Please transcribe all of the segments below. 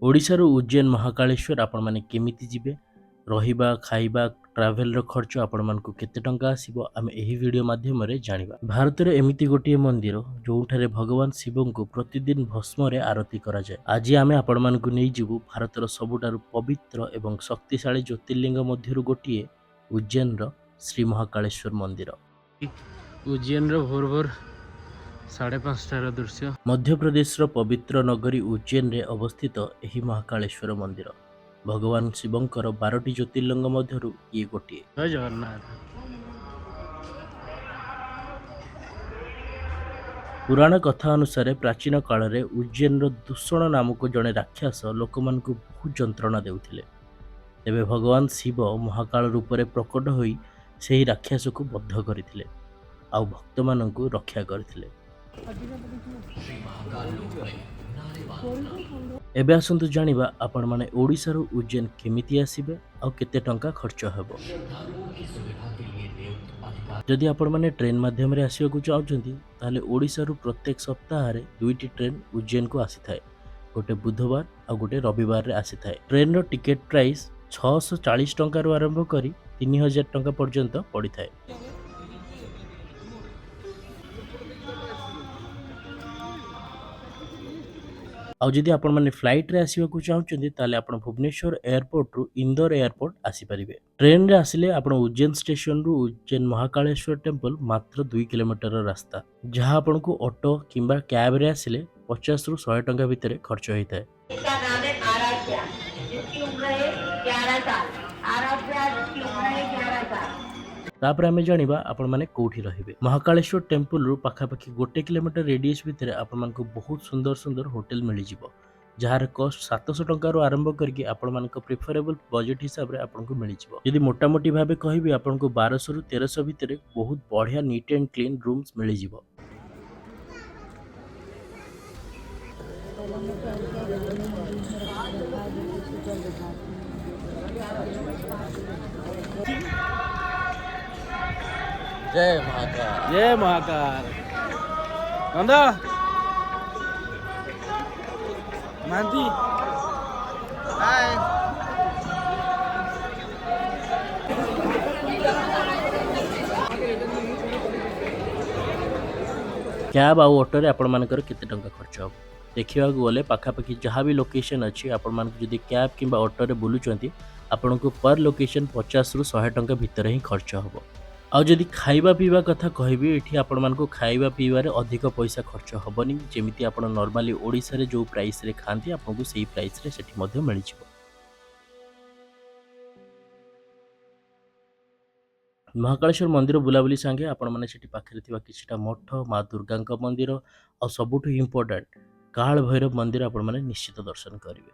ओडिशारू उज्जैन महाकालेश्वर आपण माने केमिति जिवे रहिबा खाइबा ट्राभेल रो खर्च आपण मानकु केते टंका आसीबो आमे एही वीडियो माध्यम रे जानिबा। भारत रे एमिति गोटिए मंदिर जोठारे भगवान शिवंकु प्रतिदिन भस्म रे आरती करा जाय। आज आमे आपण मानकु नै जिवु भारत रो सबुटारु पवित्र एवं शक्तिशाली ज्योतिर्लिंग मध्यरु गोटिए उज्जैन रो श्री महाकालेश्वर मंदिर। उज्जैन रो भोर भोर 5:30 दृश्य मध्य प्रदेश रो पवित्र नगरी उज्जैन रे अवस्थित एही महाकालेश्वर मंदिर भगवान शिवंकर 12टी ज्योतिर्लिंग मध्यरु ये गोटिए। जय जगन्नाथ। पुराण कथा अनुसार प्राचीन काल रे उज्जैन रो दूषण नामक जड़े राक्षस लोक मानकु बहुत जंत्रणा देउथिले। तेबे भगवान शिव महाकाल रूप रे प्रकट होई सेही राक्षस को बद्ध करथिले आ भक्त मानकु रक्षा करथिले। एबे आसंतु जानिबा आपण माने ओडिसा रो उज्जैन केमिति आसीबे आ केते टंका खर्च हेबो। जदि आपण माने ट्रेन माध्यम रे आसीबा को चाहउछंती ताले ओडिसा रो प्रत्येक सप्ताह रे दुईटी ट्रेन उज्जैन को आसी थाए। गोटे बुधवार आ गोटे रविवार रे आसी थाए। ट्रेन रो टिकेट प्राइस 640 टंका रो आरंभ करी 3000 टंका पर्यंत पड़ी थाए। आउ जदि आपण माने फ्लाइट रे आसीबा को चाहउछंती ताले आपण भुवनेश्वर एयरपोर्ट रु इंदौर एयरपोर्ट आसी परिबे। ट्रेन रे आसिले आपण उज्जैन स्टेशन रु उज्जैन महाकालेश्वर टेम्पल मात्र 2 किलोमीटर रास्ता, जहां आपण को ऑटो किंबा कैब रे आसिले 50 रु 100 टंका भितर खर्च होइताय। इसका नाम है आराध्या, जिसकी उम्र है 11 साल। आराध्या जिसकी उम्र है 11 साल। तापर आमे जानिबा आपण माने कोठी रहिबे। महाकालेश्वर टेम्पल रु पाखापाखी 1 किलोमीटर रेडियस भितर आपण मानको बहुत सुंदर सुंदर होटल मिली जिवो, जहार कॉस्ट 700 टंका रो आरंभ करके आपण मानको प्रिफरेबल बजेट हिसाब रे आपण को मिली जिवो। यदि मोटा मोटी भाबे कहिबे आपण को 1200 रु 1300 भितर बहुत बढ़िया नीट एंड क्लीन रूम्स मिली जिवो। जय महाकाल। जय महाकाल। नंदा मानती हाय। कैब आउ ऑटो रे आपण मानकर केते टंका खर्च हो देखिया गले पाखापाखी जहाँ भी लोकेशन अच्छी आपण मानक जदि कैब किंबा ऑटो रे बुलुचंती आपण को पर लोकेशन 50 रु 100 टंका भितर ही खर्च हो। आउ जदि खाइबा पीवा कथा कहबी एठी आपण मानक खाइबा पीवा रे अधिक पैसा खर्च होबनी, जेमिति आपण नॉर्मली ओडिसा रे जो प्राइस रे खांती आपण को सेही प्राइस रे सेठी मध्ये मिलि जिवो। महाकालेश्वर मंदिर बुलाबुली संगे आपण माने सेठी पाखरे थिबा किछटा मठ माँ दुर्गांक मंदिर और सबुठु इम्पोर्टेंट काल भैरव मंदिर आपण माने निश्चित दर्शन करिवे।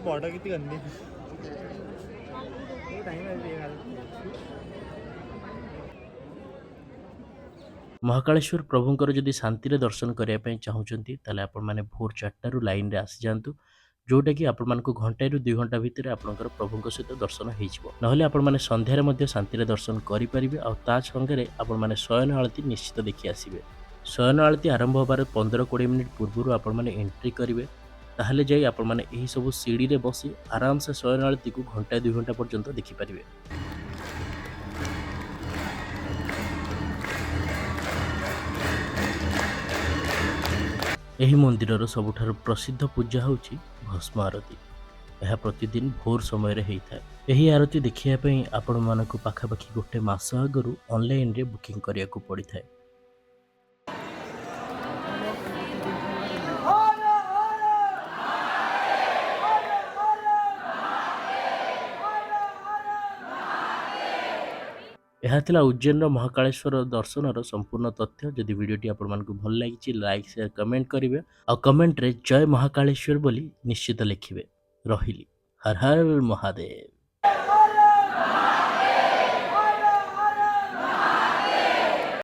बॉर्डर किती गंदी महाकालेश्वर प्रभुंकर जदि शांति रे दर्शन करिया पई चाहुचंती ताले आपण माने भोर 4टा रु लाइन रे आसी जांतु, जोटा कि आपण मानकु घंटा रु 2 घंटा भितर आपनकर प्रभुंक सहित दर्शन हेइ जिवो। नहले आपण माने संध्या रे मध्ये शांति रे दर्शन करि परिबे आ ता संगे रे आपण माने शयन आळती निश्चित देखि आसीबे। शयन आळती आरंभ होबार 15-20 मिनिट पूर्वरु आपण माने एंट्री करिवे, ताहले जाई आपण माने एही सब सीढ़ी रे बसी आराम से शयन आळती को घंटा 2 घंटा पर्यंत देखि परिबे। एही मंदिरर सबुठारु प्रसिद्ध पूजा होउची भस्म आरती। यह प्रतिदिन भोर समय रे हेइथाय। एही आरती देखिया पई आपण मानकु पाखापाखी गोटे मास आगरु ऑनलाइन रे बुकिंग करिया को पड़िथाय। यह थिला उज्जैन महाकालेश्वर दर्शनर संपूर्ण तथ्य। जदि वीडियोटी आपण मानकु भल लागिछि लाइक शेयर कमेंट करिवे आ कमेंट रे जय महाकालेश्वर बोली निश्चित लिखिवे। रहिली हर हर महादेव।